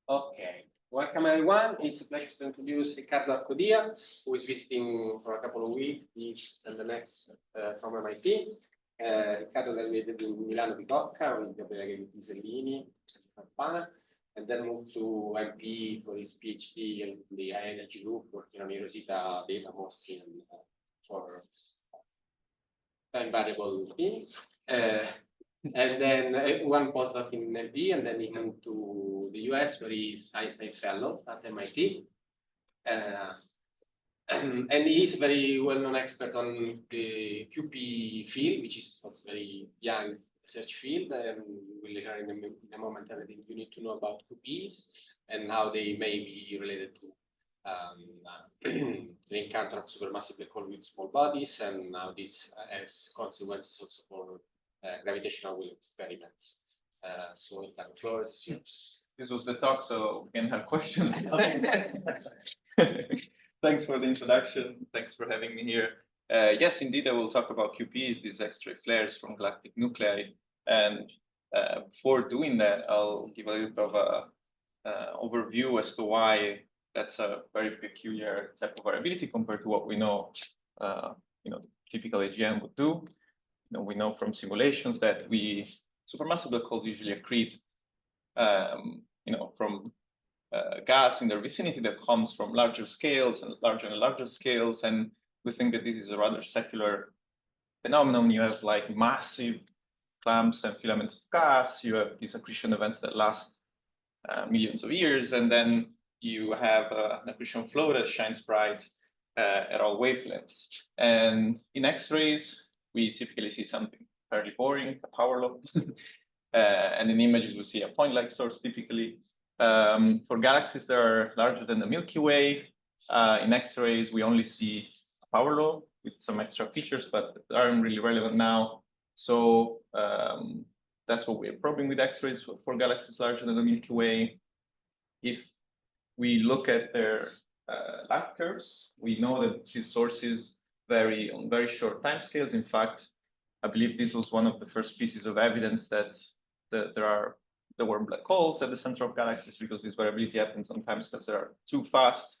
Okay, welcome everyone. It's a pleasure to introduce Riccardo Arcodia, who is visiting for a couple of weeks, this and the next from MIT. Riccardo graduated in Milano Bicocca with Gabriele Pisellini, and then moved to MP for his PhD in the high energy group, working on Rosita data mostly for time variable things. And then one postdoc in MP, and then he moved to the US, where he's Einstein Fellow at MIT. And he's very well-known expert on the QP field, which is a very young research field. And we'll hear in a moment everything you need to know about QPEs and how they may be related to the encounter of supermassive black hole with small bodies, and how this has consequences also for gravitational wave experiments. So the floor is yours. This was the talk, so we can have questions. Thanks for the introduction. Thanks for having me here. Yes, indeed, I will talk about QPEs, these X-ray flares from galactic nuclei. And before doing that, I'll give a little bit of a overview as to why that's a very peculiar type of variability compared to what we know, typical AGN would do. We know from simulations that supermassive black holes usually accrete, from gas in their vicinity that comes from larger scales and larger scales. And we think that this is a rather secular phenomenon. You have like massive clumps and filaments of gas. You have these accretion events that last millions of years. And then you have an accretion flow that shines bright at all wavelengths. And in X-rays, we typically see something fairly boring, a power law. And in images, we see a point-like source typically. For galaxies that are larger than the Milky Way, in X-rays, we only see a power law with some extra features, but they aren't really relevant now. So that's what we're probing with X-rays for galaxies larger than the Milky Way. If we look at their light curves, we know that these sources vary on very short timescales. In fact, I believe this was one of the first pieces of evidence that there were black holes at the center of galaxies, because this variability happens on timescales that are too fast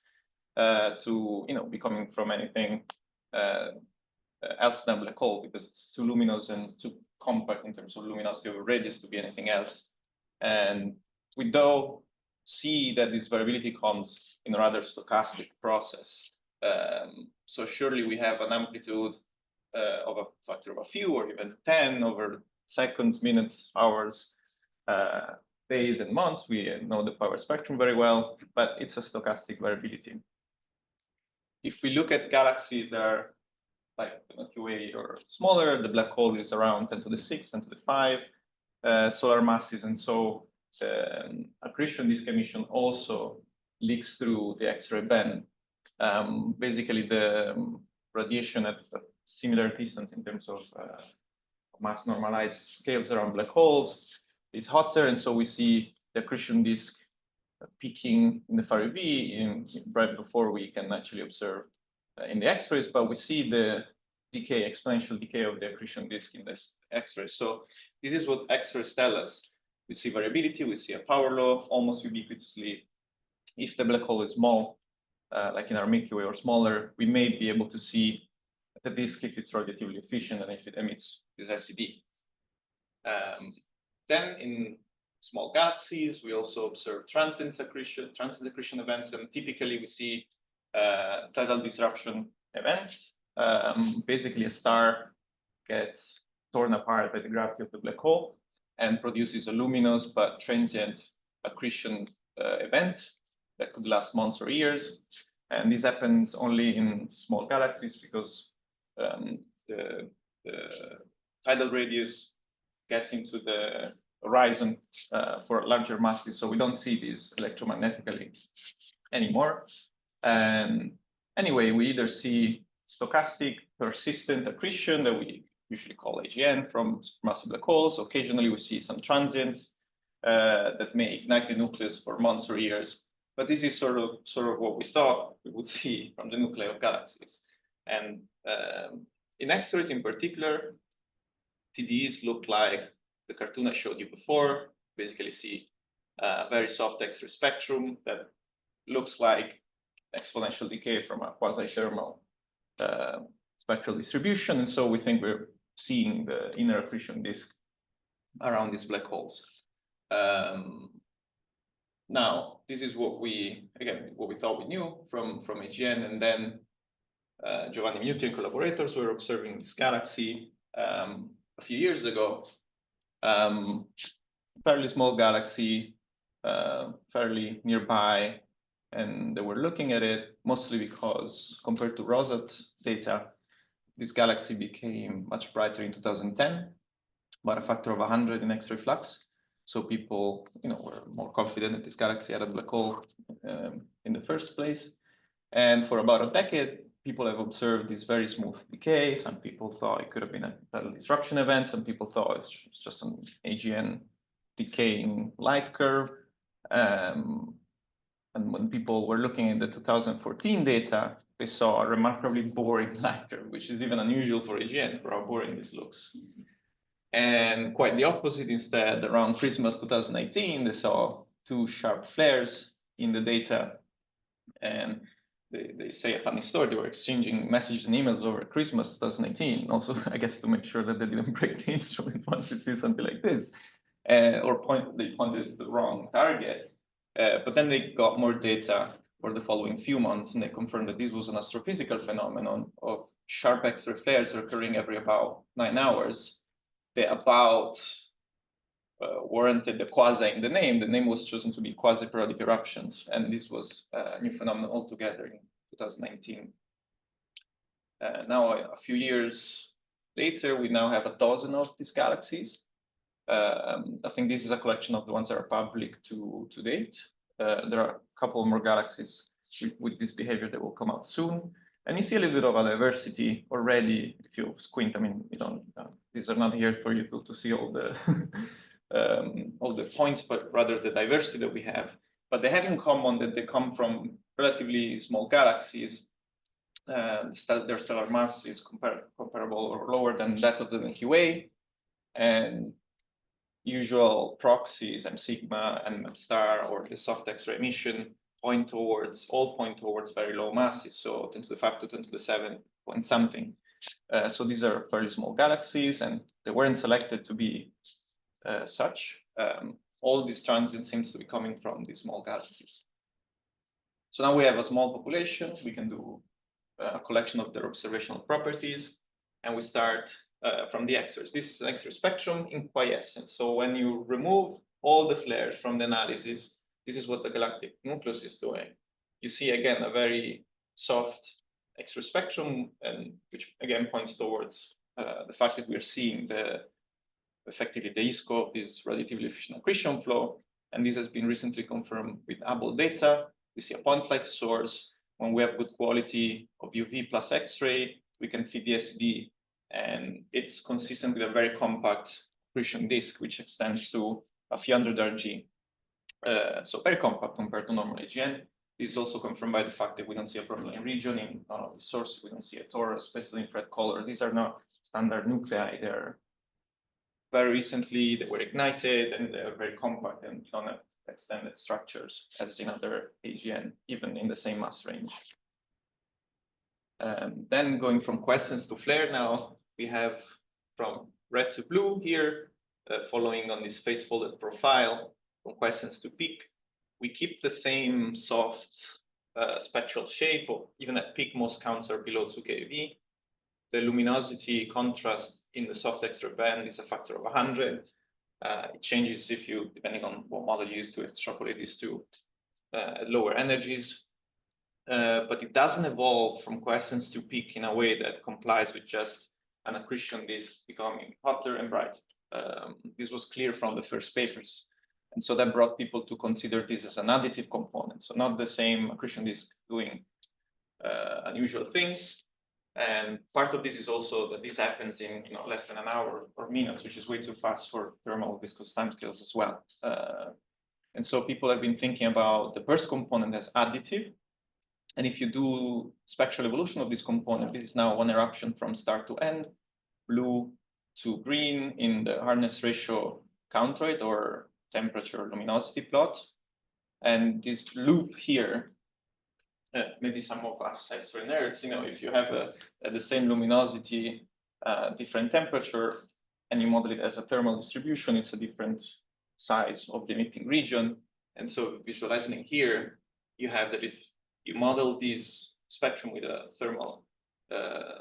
to be coming from anything else than a black hole, because it's too luminous and too compact in terms of luminosity over radius to be anything else. And we do see that this variability comes in a rather stochastic process. So surely we have an amplitude of a factor of a few or even 10 over seconds, minutes, hours, days, and months. We know the power spectrum very well, but it's a stochastic variability. If we look at galaxies that are like the Milky Way or smaller, the black hole is around 10 to the 6, 10 to the 5 solar masses. And so accretion disk emission also leaks through the X-ray band. Basically, the radiation at a similar distance in terms of mass normalized scales around black holes is hotter, and so we see the accretion disk peaking in the far UV right before we can actually observe in the X-rays, but we see the decay, exponential decay of the accretion disk in this X-rays. So this is what X-rays tell us. We see variability, we see a power law almost ubiquitously. If the black hole is small, like in our Milky Way or smaller, we may be able to see the disk if it's relatively efficient and if it emits this SED. Then in small galaxies, we also observe transient accretion events, and typically we see tidal disruption events. Basically, a star gets torn apart by the gravity of the black hole and produces a luminous but transient accretion event that could last months or years. And this happens only in small galaxies because the tidal radius gets into the horizon for larger masses, so we don't see this electromagnetically anymore. And anyway, we either see stochastic persistent accretion that we usually call AGN from supermassive black holes. Occasionally, we see some transients that may ignite the nucleus for months or years. But this is sort of what we thought we would see from the nuclei of galaxies. And in X-rays in particular, TDEs look like the cartoon I showed you before. Basically see very soft X-ray spectrum that looks like exponential decay from a quasi-thermal spectral distribution. And so we think we're seeing the inner accretion disk around these black holes. Now, this is what we thought we knew from AGN, and then Giovanni Muti and collaborators were observing this galaxy a few years ago. Fairly small galaxy, fairly nearby, and they were looking at it mostly because compared to Rosat data, this galaxy became much brighter in 2010, about a factor of 100 in X-ray flux. So people, were more confident that this galaxy had a black hole in the first place. And for about a decade, people have observed this very smooth decay. Some people thought it could have been a tidal disruption event. Some people thought it's just an AGN decaying light curve. And when people were looking at the 2014 data, they saw a remarkably boring light curve, which is even unusual for AGN, for how boring this looks. And quite the opposite instead, around Christmas 2018, they saw two sharp flares in the data. And they say a funny story. They were exchanging messages and emails over Christmas 2018, also, I guess, to make sure that they didn't break the instrument once it sees something like this, or they pointed the wrong target. But then they got more data for the following few months, and they confirmed that this was an astrophysical phenomenon of sharp X-ray flares occurring every about 9 hours. They about warranted the quasi in the name. The name was chosen to be Quasi-Periodic Eruptions, and this was a new phenomenon altogether in 2019. Now, a few years later, we now have a dozen of these galaxies. I think this is a collection of the ones that are public to date. There are a couple more galaxies with this behavior that will come out soon. And you see a little bit of a diversity already if you squint. I mean, these are not here for you to see all the points, but rather the diversity that we have. But they have in common that they come from relatively small galaxies. Their stellar mass is comparable or lower than that of the Milky Way. And usual proxies, M sigma and M star, or the soft X-ray emission, all point towards very low masses, so 10 to the 5 to 10 to the 7 point something. So these are very small galaxies, and they weren't selected to be such. All these transients seems to be coming from these small galaxies. So now we have a small population. We can do a collection of their observational properties, and we start from the X-rays. This is an X-ray spectrum in quiescence. So when you remove all the flares from the analysis, this is what the galactic nucleus is doing. You see, again, a very soft X-ray spectrum, and which again points towards the fact that we're seeing effectively the ISCO of this relatively efficient accretion flow. And this has been recently confirmed with Hubble data. We see a point-like source. When we have good quality of UV plus X-ray, we can feed the SED, and it's consistent with a very compact accretion disk, which extends to a few hundred RG. So very compact compared to normal AGN. This is also confirmed by the fact that we don't see a Brownian region in none of the sources. We don't see a torus, especially infrared color. These are not standard nuclei. They're very recently, they were ignited, and they're very compact and don't have extended structures as in other AGN, even in the same mass range. Then going from quiescence to flare, now we have from red to blue here, following on this phase folded profile, from quiescence to peak. We keep the same soft spectral shape, or even at peak, most counts are below 2 keV. The luminosity contrast in the soft X-ray band is a factor of 100. It changes if you, depending on what model you use to extrapolate this to at lower energies. But it doesn't evolve from quiescence to peak in a way that complies with just an accretion disk becoming hotter and brighter. This was clear from the first papers. And so that brought people to consider this as an additive component. So not the same accretion disk doing unusual things. And part of this is also that this happens in less than an hour or minutes, which is way too fast for thermal viscous timescales as well. And so people have been thinking about the burst component as additive. And if you do spectral evolution of this component, this is now one eruption from start to end, blue to green in the hardness ratio count rate, or temperature luminosity plot. And this loop here, maybe some of us X-ray nerds, you know, if you have the same luminosity, different temperature, and you model it as a thermal distribution, it's a different size of the emitting region. And so visualizing here, you have that if you model this spectrum with a thermal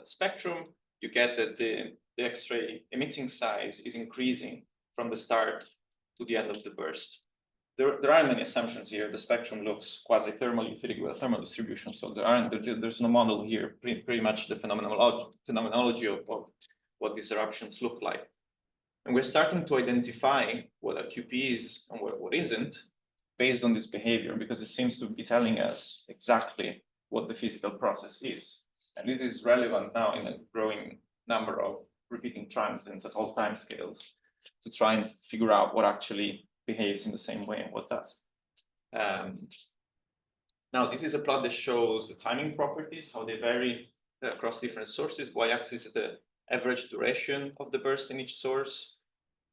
spectrum, you get that the X-ray emitting size is increasing from the start to the end of the burst. There aren't many assumptions here. The spectrum looks quasi-thermal, you fit it with a thermal distribution, so there's no model here. Pretty much the phenomenology of what these eruptions look like. And we're starting to identify what a QPE is and what isn't based on this behavior, because it seems to be telling us exactly what the physical process is. And it is relevant now in a growing number of repeating transients at all time scales to try and figure out what actually behaves in the same way and what does. Now, this is a plot that shows the timing properties, how they vary across different sources. Y-axis is the average duration of the burst in each source,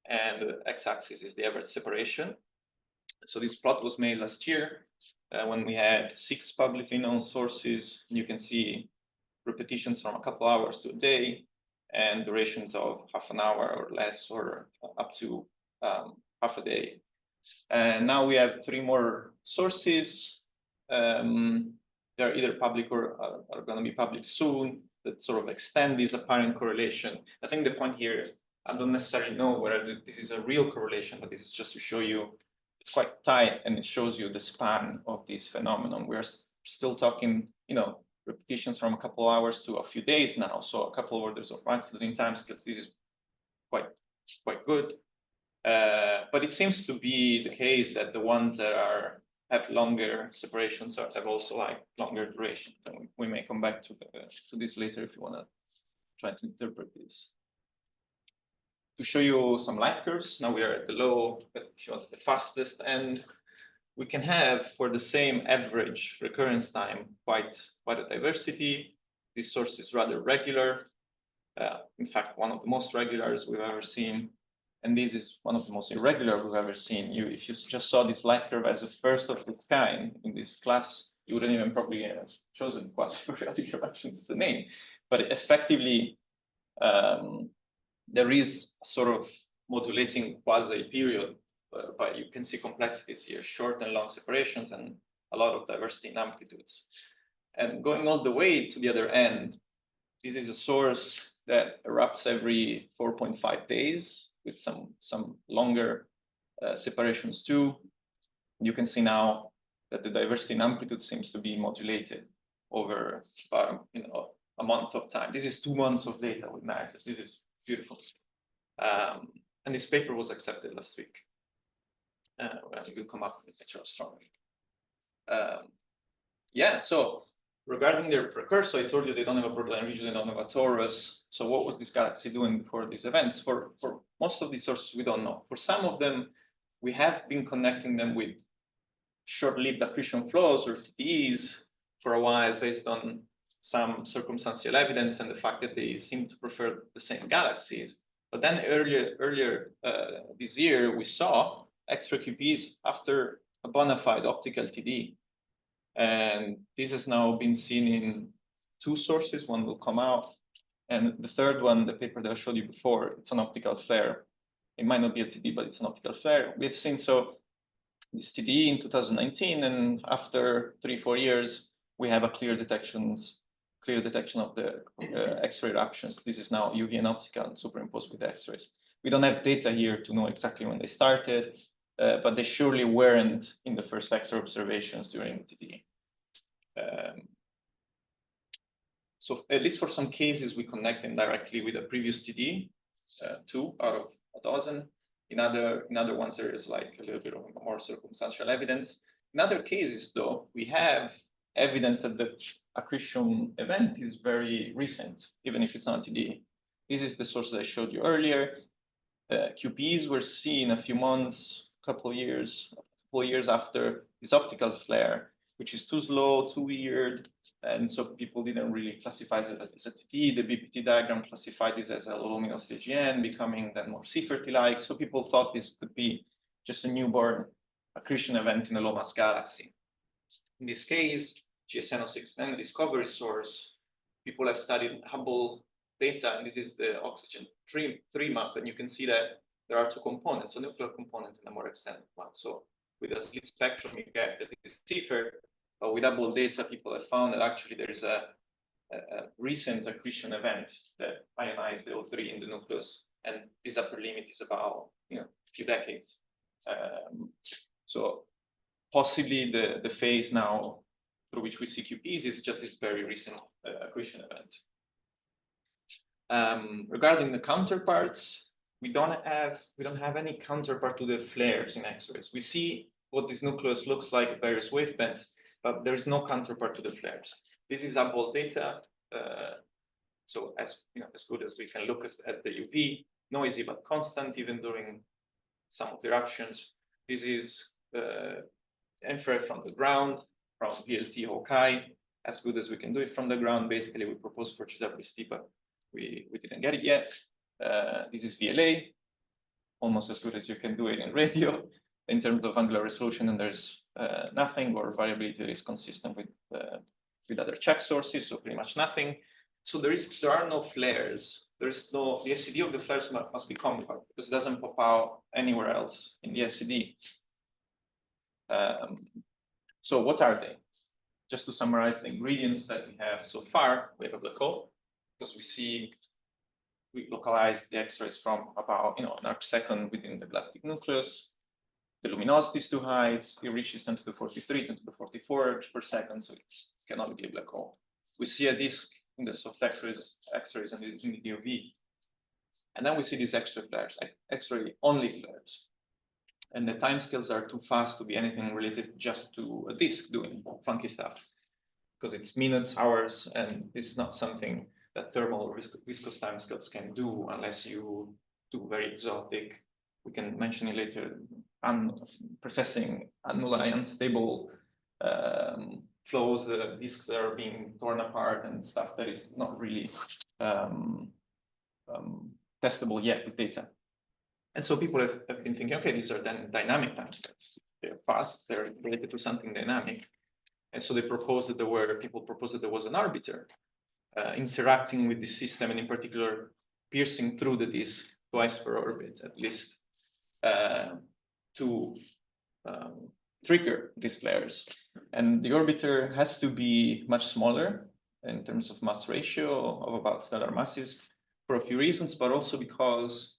and the x-axis is the average separation. So this plot was made last year when we had 6 publicly known sources. You can see repetitions from a couple hours to a day and durations of half an hour or less, or up to half a day. And now we have 3 more sources. They're either public or are going to be public soon, that sort of extend this apparent correlation. I think the point here, I don't necessarily know whether this is a real correlation, but this is just to show you it's quite tight, and it shows you the span of this phenomenon. We're still talking, you know, repetitions from a couple hours to a few days now. So a couple of orders of magnitude in time scales. This is quite good. But it seems to be the case that the ones that have longer separations have also like longer duration. And we may come back to this later if you want to try to interpret this. To show you some light curves, now we are at the low, but if you want the fastest end, we can have for the same average recurrence time quite a diversity. This source is rather regular. In fact, one of the most regulars we've ever seen. And this is one of the most irregular we've ever seen. If you just saw this light curve as a first of its kind in this class, you wouldn't even probably have chosen quasi-periodic eruptions as the name. But effectively, there is a sort of modulating quasi-period, but you can see complexities here, short and long separations, and a lot of diversity in amplitudes. And going all the way to the other end, this is a source that erupts every 4.5 days with some longer separations too. You can see now that the diversity in amplitude seems to be modulated over about a month of time. This is 2 months of data with NICE. This is beautiful. And this paper was accepted last week. It will come up in natural astronomy. Yeah, so regarding their precursor, I told you they don't have a broadline region, they don't have a torus. So what was this galaxy doing before these events? For most of these sources, we don't know. For some of them, we have been connecting them with short-lived accretion flows or TDEs for a while based on some circumstantial evidence and the fact that they seem to prefer the same galaxies. But then earlier this year, we saw extra QPEs after a bona fide optical TD. And this has now been seen in 2 sources. One will come out. And the third one, the paper that I showed you before, it's an optical flare. It might not be a TD, but it's an optical flare. We've seen this TD in 2019, and after 3-4 years, we have a clear detection of the X-ray eruptions. This is now UV and optical superimposed with X-rays. We don't have data here to know exactly when they started, but they surely weren't in the first X-ray observations during TD. So at least for some cases, we connect them directly with a previous TD, 2 out of a dozen. In other ones, there is like a little bit of more circumstantial evidence. In other cases, though, we have evidence that the accretion event is very recent, even if it's not TD. This is the source that I showed you earlier. QPEs were seen a few months, a couple of years after this optical flare, which is too slow, too weird, and so people didn't really classify it as a TD. The BPT diagram classified this as a low luminosity AGN, becoming then more Seiferty-like. So people thought this could be just a newborn accretion event in a low-mass galaxy. In this case, GSN-06 then discovery source, people have studied Hubble data, and this is the oxygen 3 map, and you can see that there are two components, a nuclear component and a more extended one. So with a slit spectrum, you get that it is stiffer, but with Hubble data, people have found that actually there is a recent accretion event that ionized the O3 in the nucleus, and this upper limit is about a few decades. So possibly the phase now through which we see QPEs is just this very recent accretion event. Regarding the counterparts, we don't have any counterpart to the flares in X-rays. We see what this nucleus looks like at various wavebands, but there is no counterpart to the flares. This is Hubble data, so as good as we can look at the UV, noisy but constant even during some of the eruptions. This is infrared from the ground, from VLT Hawkeye, as good as we can do it from the ground. Basically, we proposed for GWST, but we didn't get it yet. This is VLA, almost as good as you can do it in radio in terms of angular resolution, and there's nothing or variability that is consistent with other check sources, so pretty much nothing. So there are no flares. The SED of the flares must be compact because it doesn't pop out anywhere else in the SED. So what are they? Just to summarize the ingredients that we have so far, we have a black hole because we localize the X-rays from about an arcsecond within the galactic nucleus. The luminosity is too high. It reaches 10 to the 43, 10 to the 44 per second, so it can only be a black hole. We see a disk in the soft X-rays and in the DOV. And then we see these X-ray flares, X-ray only flares. And the timescales are too fast to be anything related just to a disk doing funky stuff, because it's minutes, hours, and this is not something that thermal or viscous timescales can do unless you do very exotic. We can mention it later. Processing annuli unstable flows, the disks that are being torn apart and stuff that is not really testable yet with data. And so people have been thinking, okay, these are then dynamic timescales. They're fast, they're related to something dynamic. And so people proposed that there was an arbiter interacting with the system, and in particular, piercing through the disk twice per orbit at least to trigger these flares. And the orbiter has to be much smaller in terms of mass ratio of about stellar masses for a few reasons, but also because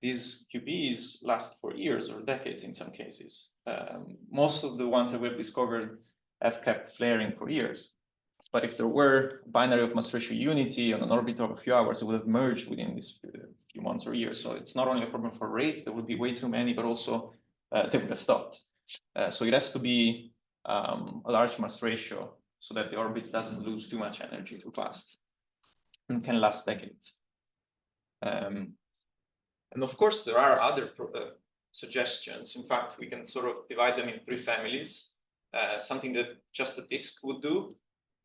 these QPEs last for years or decades in some cases. Most of the ones that we've discovered have kept flaring for years. But if there were binary of mass ratio unity on an orbit of a few hours, it would have merged within these few months or years. So it's not only a problem for rates, there would be way too many, but also they would have stopped. So it has to be a large mass ratio so that the orbit doesn't lose too much energy too fast and can last decades. And of course, there are other suggestions. In fact, we can sort of divide them in three families. Something that just a disk would do,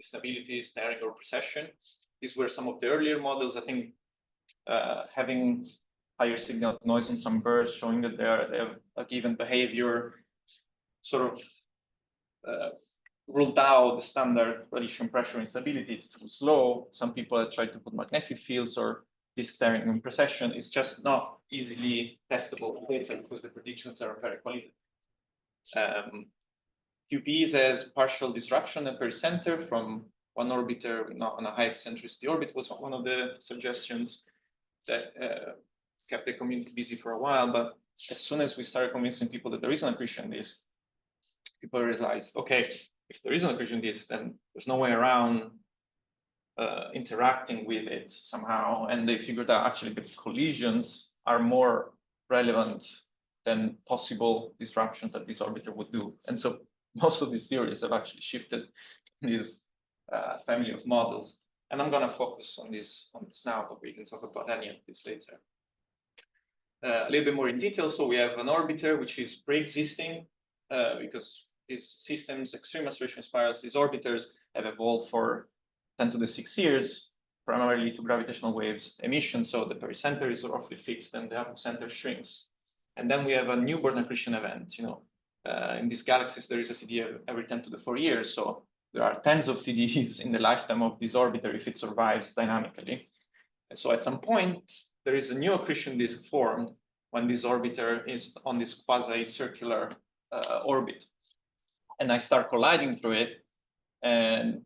stability, staring, or precession. These were some of the earlier models. I think having higher signal noise on some bursts, showing that they have a given behavior, sort of ruled out the standard radiation pressure instability. It's too slow. Some people have tried to put magnetic fields or disk staring and precession. It's just not easily testable data because the predictions are very qualitative. QPEs has partial disruption at pericenter from one orbiter on a high eccentricity orbit was one of the suggestions that kept the community busy for a while. But as soon as we started convincing people that there is an accretion disk, people realized, okay, if there is an accretion disk, then there's no way around interacting with it somehow. And they figured out actually the collisions are more relevant than possible disruptions that this orbiter would do. And so most of these theories have actually shifted this family of models. And I'm going to focus on this now, but we can talk about any of this later. A little bit more in detail. So we have an orbiter, which is pre-existing because these systems, extreme mass ratio spirals, these orbiters have evolved for 10 to the 6 years, primarily to gravitational waves emission. So the pericenter is roughly fixed and the apocenter shrinks. And then we have a newborn accretion event. In these galaxies, there is a TD every 10 to the 4 years. So there are tens of TDs in the lifetime of this orbiter if it survives dynamically. And so at some point, there is a new accretion disk formed when this orbiter is on this quasi-circular orbit. And I start colliding through it. And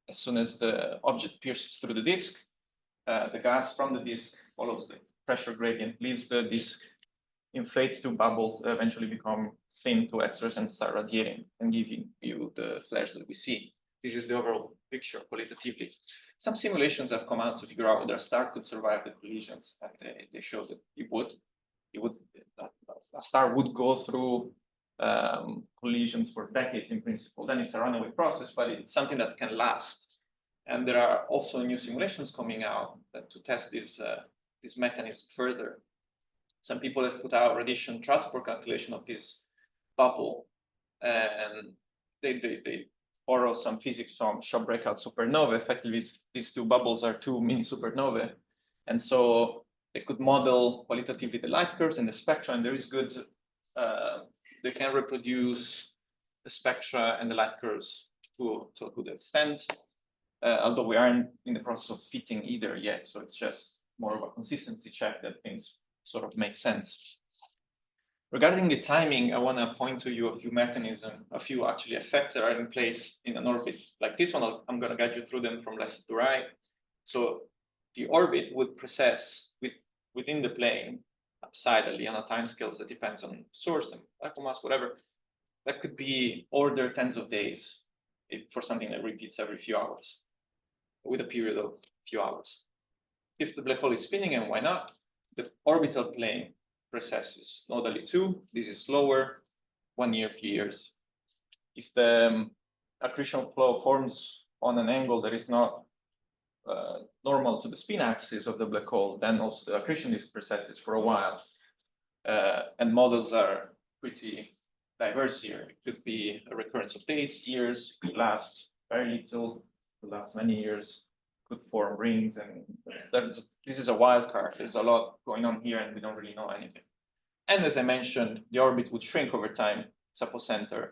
as soon as the object pierces through the disk, the gas from the disk follows the pressure gradient, leaves the disk, inflates to bubbles, eventually become thin to X-rays and start radiating and giving you the flares that we see. This is the overall picture qualitatively. Some simulations have come out to figure out whether a star could survive the collisions, and they show that it would. A star would go through collisions for decades in principle. Then it's a runaway process, but it's something that can last. And there are also new simulations coming out to test this mechanism further. Some people have put out radiation transport calculation of this bubble, and they borrow some physics from shock breakout supernovae. Effectively, these two bubbles are two mini supernovae, and so they could model qualitatively the light curves and the spectra, and there is good. They can reproduce the spectra and the light curves to a good extent, although we aren't in the process of fitting either yet. So it's just more of a consistency check that things sort of make sense. Regarding the timing, I want to point to you a few mechanisms, a few actually effects that are in place in an orbit like this one. I'm going to guide you through them from left to right. So the orbit would precess within the plane upsidally on a time scale that depends on source and vacuum mass, whatever. That could be order tens of days for something that repeats every few hours with a period of few hours. If the black hole is spinning, and why not, the orbital plane precesses nodally too. This is slower, 1 year, few years. If the accretion flow forms on an angle that is not normal to the spin axis of the black hole, then also the accretion disk precesses for a while. And models are pretty diverse here. It could be a recurrence of days, years, could last very little, could last many years, could form rings, and this is a wild card. There's a lot going on here, and we don't really know anything. And as I mentioned, the orbit would shrink over time. It's apocenter.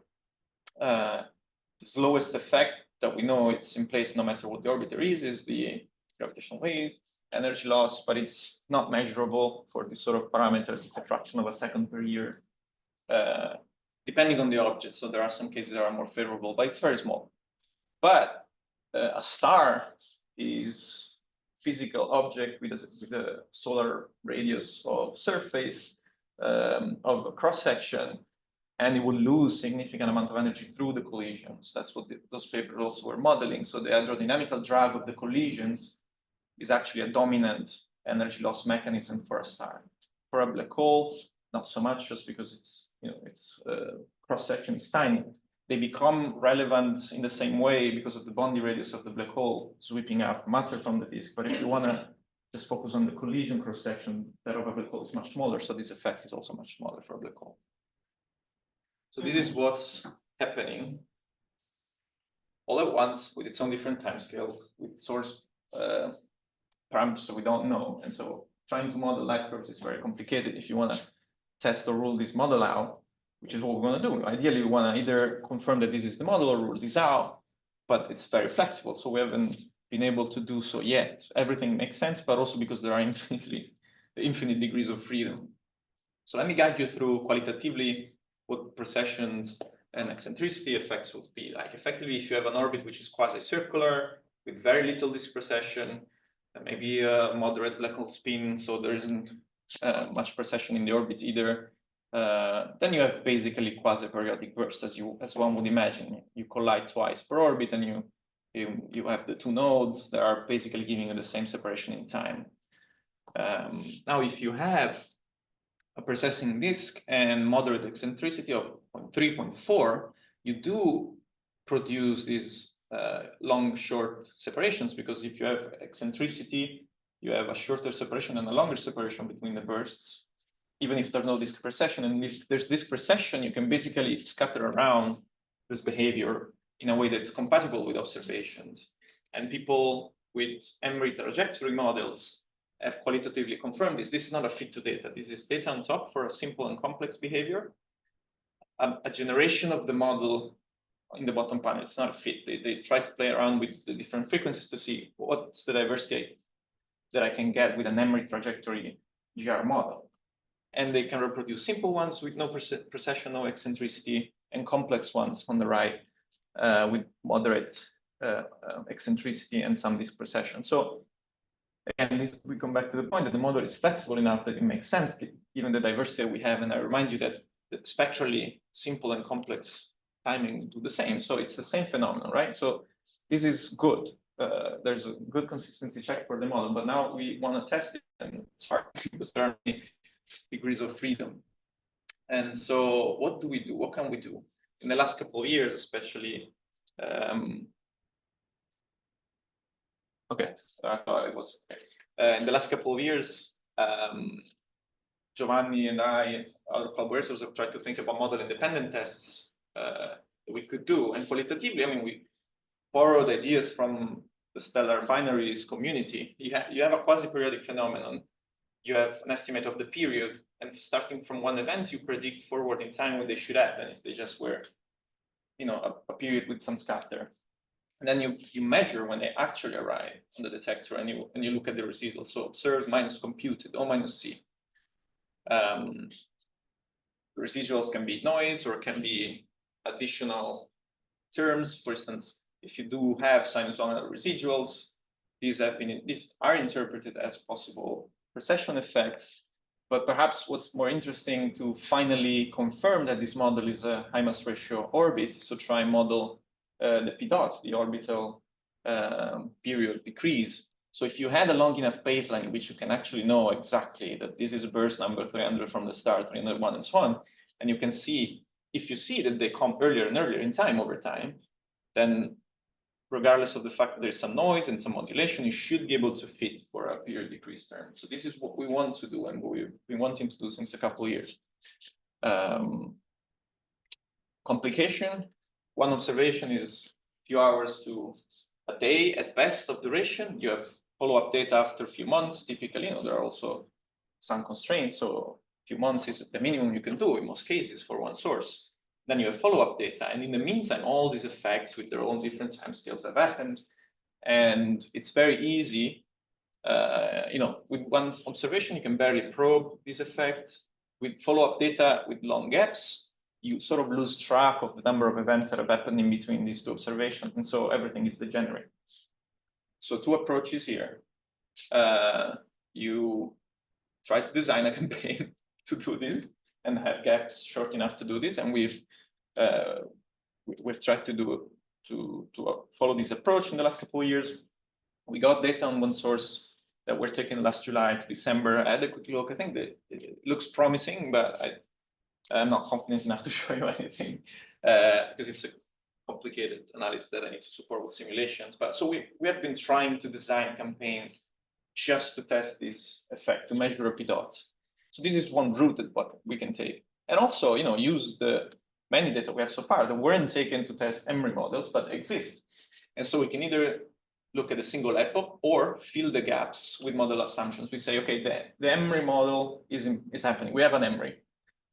The slowest effect that we know it's in place no matter what the orbiter is the gravitational wave, energy loss, but it's not measurable for this sort of parameters. It's a fraction of a second per year, depending on the object. So there are some cases that are more favorable, but it's very small. But a star is physical object with a solar radius of surface of a cross section, and it will lose significant amount of energy through the collisions. That's what those papers also were modeling. So the hydrodynamical drag of the collisions is actually a dominant energy loss mechanism for a star. For a black hole, not so much, just because its cross section is tiny. They become relevant in the same way because of the Bondi radius of the black hole sweeping up matter from the disk. But if you want to just focus on the collision cross section, that of a black hole is much smaller. So this effect is also much smaller for a black hole. So this is what's happening all at once with its own different timescales, with source parameters that we don't know. And so trying to model light curves is very complicated if you want to test or rule this model out, which is what we're going to do. Ideally, we want to either confirm that this is the model or rule this out, but it's very flexible. So we haven't been able to do so yet. Everything makes sense, but also because there are infinite degrees of freedom. So let me guide you through qualitatively what precessions and eccentricity effects would be like. Effectively, if you have an orbit which is quasi-circular with very little disk precession, and maybe a moderate black hole spin, so there isn't much precession in the orbit either, then you have basically quasi-periodic bursts, as one would imagine. You collide twice per orbit, and you have the two nodes that are basically giving you the same separation in time. Now, if you have a precessing disk and moderate eccentricity of 0.3, 0.4, you do produce these long-short separations, because if you have eccentricity, you have a shorter separation and a longer separation between the bursts, even if there's no disk precession. And if there's disk precession, you can basically scatter around this behavior in a way that's compatible with observations. And people with EMRI trajectory models have qualitatively confirmed this. This is not a fit to data. This is data on top for a simple and complex behavior. A generation of the model in the bottom panel. It's not a fit. They try to play around with the different frequencies to see what's the diversity that I can get with an Emery trajectory GR model. And they can reproduce simple ones with no precession, no eccentricity, and complex ones on the right with moderate eccentricity and some disprecession. So again, we come back to the point that the model is flexible enough that it makes sense given the diversity we have. And I remind you that the spectrally simple and complex timings do the same. So it's the same phenomenon, right? So this is good. There's a good consistency check for the model, but now we want to test it, and it's hard because there are many degrees of freedom. And so what do we do? What can we do? In the last couple of years, especially, okay, I thought it was okay. In the last couple of years, Giovanni and I and other collaborators have tried to think about model-independent tests that we could do. And qualitatively, I mean, we borrowed ideas from the stellar binaries community. You have a quasi-periodic phenomenon. You have an estimate of the period, and starting from one event, you predict forward in time when they should happen if they just were, you know, a period with some scatter. And then you measure when they actually arrive on the detector, and you look at the residuals. So observed minus computed, O minus C. Residuals can be noise or can be additional terms. For instance, if you do have sinusoidal residuals, these are interpreted as possible precession effects. But perhaps what's more interesting to finally confirm that this model is a high mass ratio orbit, so try model the P dot, the orbital period decrease. So if you had a long enough baseline in which you can actually know exactly that this is burst number 300 from the start, 301 and so on, and you can see, if you see that they come earlier and earlier in time over time, then regardless of the fact that there's some noise and some modulation, you should be able to fit for a period decrease term. So this is what we want to do and what we've been wanting to do since a couple of years. Complication, one observation is a few hours to a day at best of duration. You have follow-up data after a few months. Typically, you know, there are also some constraints. So a few months is the minimum you can do in most cases for one source. Then you have follow-up data. And in the meantime, all these effects with their own different timescales have happened. And it's very easy, you know, with one observation, you can barely probe this effect. With follow-up data with long gaps, you sort of lose track of the number of events that have happened in between these two observations. And so everything is degenerate. So two approaches here. You try to design a campaign to do this and have gaps short enough to do this. And we've tried to follow this approach in the last couple of years. We got data on one source that were taken last July to December. I had a quick look. I think that it looks promising, but I'm not confident enough to show you anything because it's a complicated analysis that I need to support with simulations. But so we have been trying to design campaigns just to test this effect, to measure a P dot. So this is one route that what we can take. And also, you know, use the many data we have so far that weren't taken to test Emery models, but exist. And so we can either look at a single epoch or fill the gaps with model assumptions. We say, okay, the Emery model is happening. We have an Emery.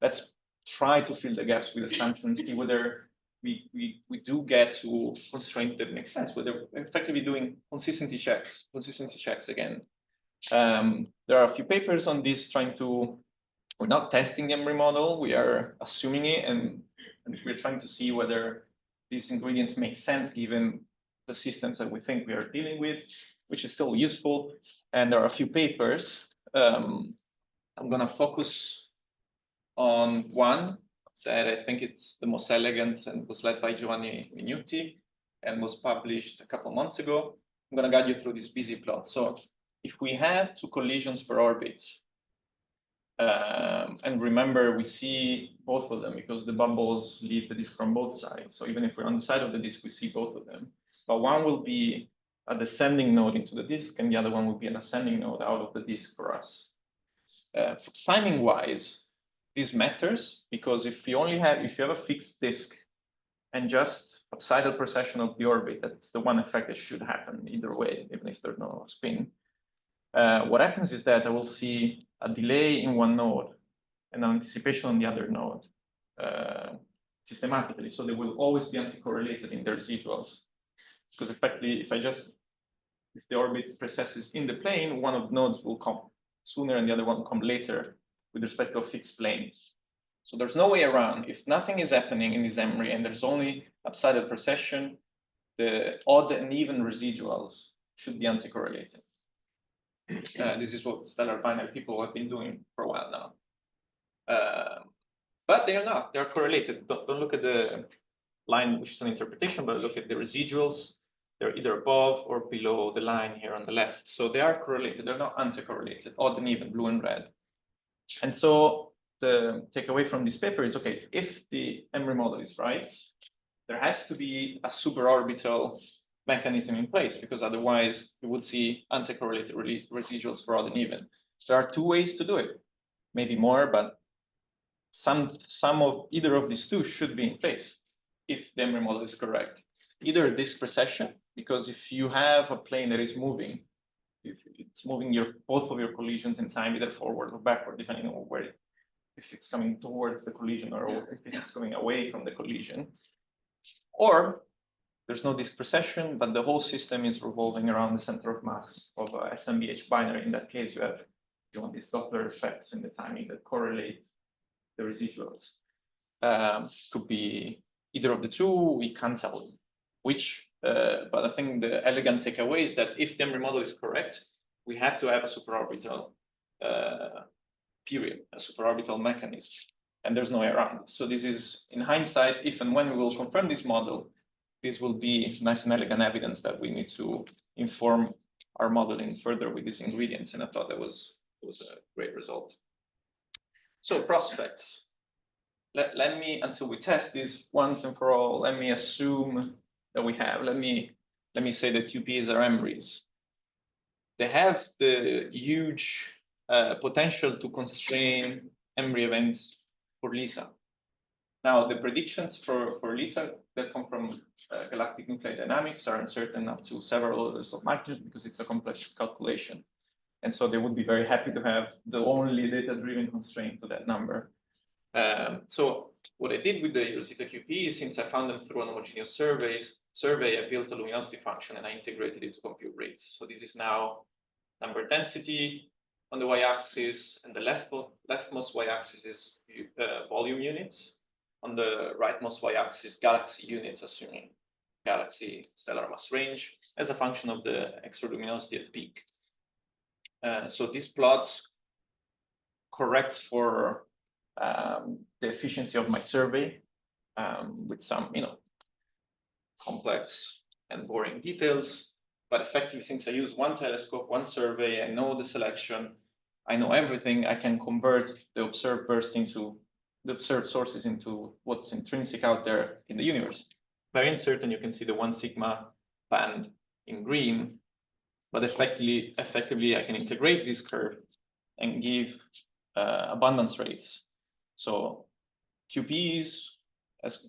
Let's try to fill the gaps with assumptions, see whether we do get to constraint that makes sense, whether we're effectively doing consistency checks again. There are a few papers on this we're not testing the Emery model, we are assuming it, and we're trying to see whether these ingredients make sense given the systems that we think we are dealing with, which is still useful. And there are a few papers. I'm gonna focus on one that I think it's the most elegant and was led by Giovanni Minuti and was published a couple months ago. I'm going to guide you through this busy plot. So if we have two collisions per orbit, and remember, we see both of them because the bubbles leave the disk from both sides. So even if we're on the side of the disk, we see both of them. But one will be a descending node into the disk, and the other one will be an ascending node out of the disk for us. Timing-wise, this matters because if you have a fixed disk and just tidal precession of the orbit, that's the one effect that should happen either way, even if there's no spin. what happens is that I will see a delay in one node and an anticipation on the other node systematically. So they will always be anti-correlated in their residuals. Because effectively, if the orbit precesses in the plane, one of the nodes will come sooner and the other one will come later with respect to a fixed plane. So there's no way around. If nothing is happening in this EMRI and there's only upsided precession, the odd and even residuals should be anti-correlated. This is what stellar binary people have been doing for a while now. But they are not. They are correlated. Don't look at the line, which is an interpretation, but look at the residuals. They're either above or below the line here on the left. So they are correlated. They're not anti-correlated, odd and even, blue and red. And so the takeaway from this paper is, okay, if the EMRI model is right, there has to be a superorbital mechanism in place, because otherwise you would see anti-correlated residuals for odd and even. There are two ways to do it, maybe more, but some of either of these two should be in place if the EMRI model is correct. Either disk precession, because if you have a plane that is moving, if it's moving both of your collisions in time, either forward or backward, depending on where if it's coming towards the collision or if it's going away from the collision, or there's no disk precession, but the whole system is revolving around the center of mass of a SMBH binary. In that case, you want these Doppler effects in the timing that correlate the residuals. Could be either of the two. We can't tell which, but I think the elegant takeaway is that if the EMRI model is correct, we have to have a superorbital period, a superorbital mechanism, and there's no way around. So this is, in hindsight, if and when we will confirm this model, this will be nice and elegant evidence that we need to inform our modeling further with these ingredients, and I thought that was a great result. So prospects. Let me, until we test this once and for all, let me assume that we have. Let me say that QPEs are EMRIs. They have the huge potential to constrain EMRI events for LISA. Now, the predictions for LISA that come from galactic nuclei dynamics are uncertain up to several orders of magnitude because it's a complex calculation. And so they would be very happy to have the only data-driven constraint to that number. So what I did with the Rosetta QPE, since I found them through an homogeneous survey, I built a luminosity function and I integrated it to compute rates. So this is now number density on the y-axis, and the leftmost y-axis is volume units. On the rightmost y-axis, galaxy units, assuming galaxy stellar mass range, as a function of the extra luminosity at peak. So this plot corrects for the efficiency of my survey with some, complex and boring details. But effectively, since I use one telescope, one survey, I know the selection, I know everything, I can convert the observed burst into the observed sources into what's intrinsic out there in the universe. Very uncertain, you can see the 1 sigma band in green, but effectively I can integrate this curve and give abundance rates. So QPEs, as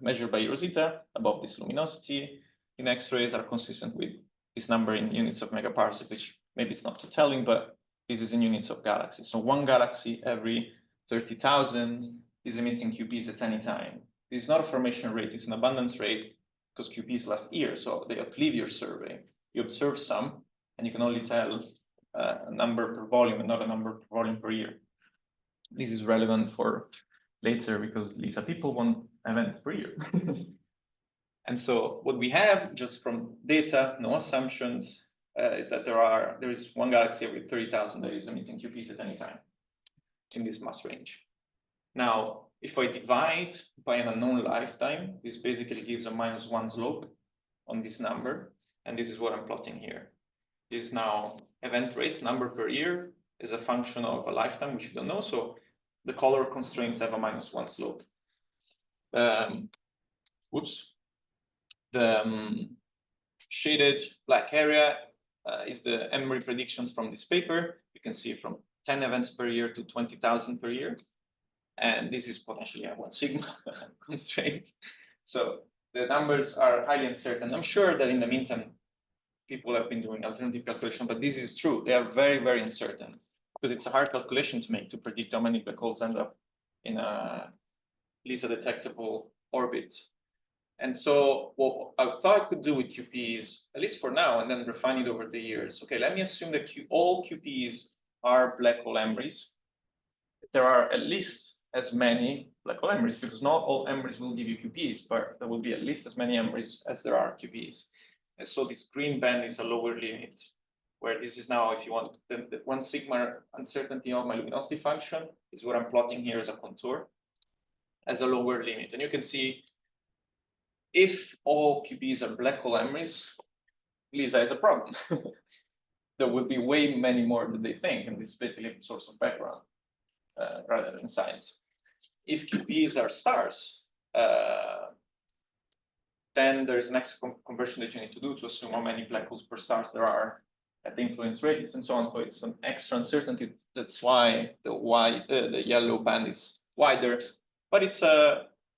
measured by Rosetta, above this luminosity in X-rays are consistent with this number in units of megaparsec, which maybe it's not too telling, but this is in units of galaxies. So one galaxy every 30,000 is emitting QPEs at any time. This is not a formation rate, it's an abundance rate because QPEs last year, so they outlive your survey. You observe some, and you can only tell a number per volume and not a number per volume per year. This is relevant for later because LISA people want events per year. And so what we have just from data, no assumptions, is that there is one galaxy every 30,000 that is emitting QPEs at any time in this mass range. Now, if I divide by an unknown lifetime, this basically gives a -1 slope on this number, and this is what I'm plotting here. This is now event rates, number per year, is a function of a lifetime, which you don't know, so the color constraints have a -1 slope. The shaded black area is the EMRI predictions from this paper. You can see from 10 events per year to 20,000 per year. And this is potentially a 1 sigma constraint. So the numbers are highly uncertain. I'm sure that in the meantime, people have been doing alternative calculation, but this is true. They are very, very uncertain because it's a hard calculation to make to predict how many black holes end up in a LISA detectable orbit. And so what I thought I could do with QPs, at least for now, and then refine it over the years. Okay, let me assume that all QPs are black hole EMRIs. There are at least as many black hole EMRIs, because not all EMRIs will give you QPs, but there will be at least as many EMRIs as there are QPs. And so this green band is a lower limit, where this is now, if you want, the 1 sigma uncertainty of my luminosity function is what I'm plotting here as a contour, as a lower limit. And you can see if all QPs are black hole EMRIs, LISA is a problem. There will be way many more than they think, and this is basically a source of background rather than science. If QPs are stars, then there's an extra conversion that you need to do to assume how many black holes per stars there are at the influence radius and so on. So it's an extra uncertainty. That's why the yellow band is wider. But it's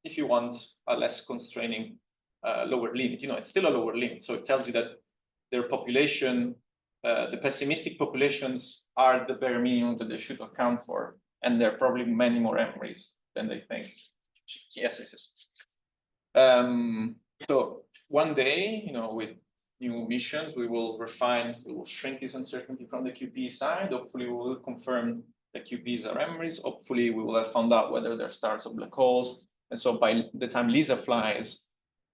if you want a less constraining lower limit. You know, it's still a lower limit. So it tells you that their population, the pessimistic populations, are the bare minimum that they should account for, and there are probably many more EMRIs than they think. Yes, yes. So one day, you know, with new missions, we will shrink this uncertainty from the QPE side. Hopefully, we will confirm that QPEs are EMRIs. Hopefully, we will have found out whether they're stars or black holes. And so by the time LISA flies,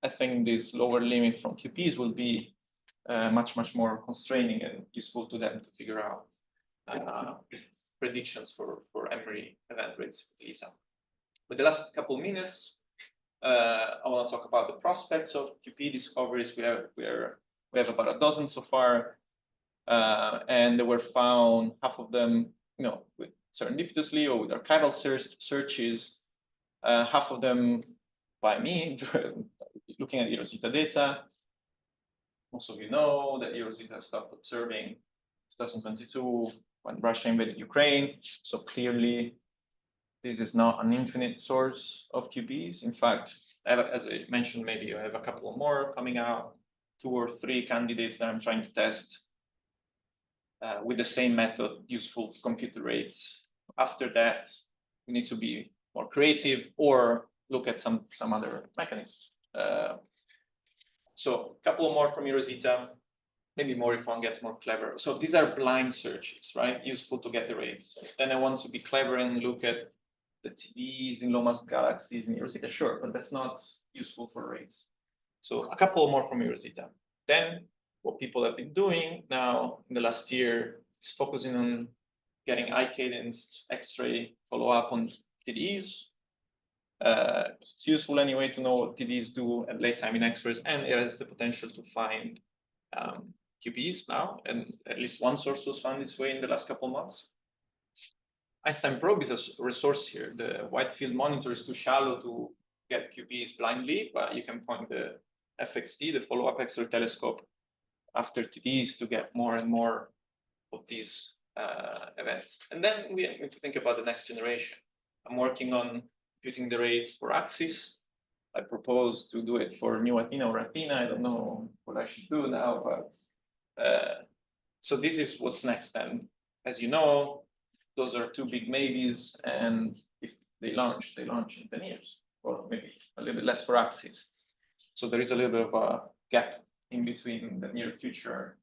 I think this lower limit from QPEs will be much more constraining and useful to them to figure out predictions for EMRI event rates with LISA. With the last couple of minutes, I want to talk about the prospects of QPE discoveries. We have about a dozen so far, and they were found, half of them, you know, with serendipitously or with archival searches, half of them by me, looking at eROSITA data. Most of you know that eROSITA stopped observing 2022 when Russia invaded Ukraine. So clearly, this is not an infinite source of QPEs. In fact, as I mentioned, maybe I have a couple more coming out, 2 or 3 candidates that I'm trying to test with the same method, useful computer rates. After that, we need to be more creative or look at some other mechanisms. So a couple more from eROSITA, maybe more if one gets more clever. So these are blind searches, right? Useful to get the rates. Then I want to be clever and look at the TDs in low-mass galaxies in eROSITA, sure, but that's not useful for rates. So a couple more from eROSITA. Then what people have been doing now in the last year is focusing on getting high cadence X-ray follow-up on TDs. It's useful anyway to know what TDs do at late time in X-rays, and it has the potential to find QPEs now, and at least one source was found this way in the last couple of months. Einstein probe is a resource here. The wide field monitor is too shallow to get QPEs blindly, but you can point the FXT, the follow-up X-ray telescope, after TDs to get more and more of these events. And then we need to think about the next generation. I'm working on computing the rates for axis. I propose to do it for Mu Athena or Athena. I don't know what I should do now, but so this is what's next. And as you know, those are 2 big maybes, and if they launch in 10 years, or maybe a little bit less for axis. So there is a little bit of a gap in between the near future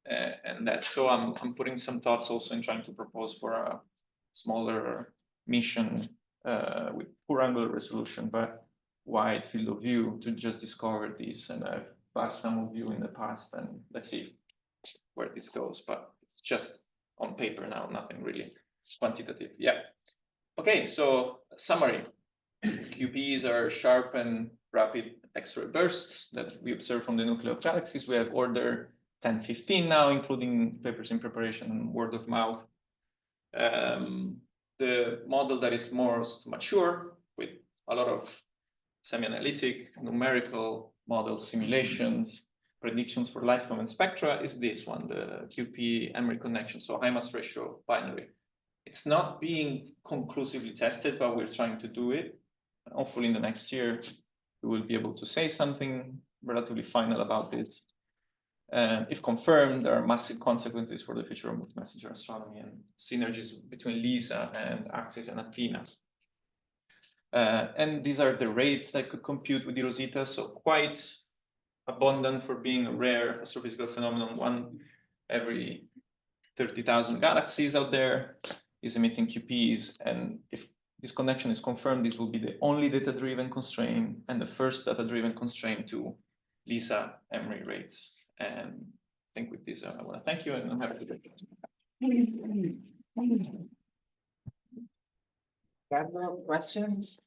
and that. So I'm putting some thoughts also in trying to propose for a smaller mission with poor angular resolution, but wide field of view to just discover these. And I've asked some of you in the past, and let's see where this goes. But it's just on paper now, nothing really quantitative. Yeah. Okay, so summary. QPEs are sharp and rapid X-ray bursts that we observe from the nuclei of galaxies. We have order 1015 now, including papers in preparation and word of mouth. The model that is most mature with a lot of semi-analytic, numerical models, simulations, predictions for lifetime and spectra is this one, the QPE EMRI connection, so high mass ratio binary. It's not being conclusively tested, but we're trying to do it. Hopefully in the next year, we will be able to say something relatively final about this. And if confirmed, there are massive consequences for the future of multi-messenger astronomy and synergies between LISA and AXIS and Athena. And these are the rates that could compute with the Rosita, so quite abundant for being a rare astrophysical phenomenon. One every 30,000 galaxies out there is emitting QPEs, and if this connection is confirmed, this will be the only data-driven constraint and the first data-driven constraint to LISA EMRI rates. And I think with this, I want to thank you, and I'm happy to take it. Questions?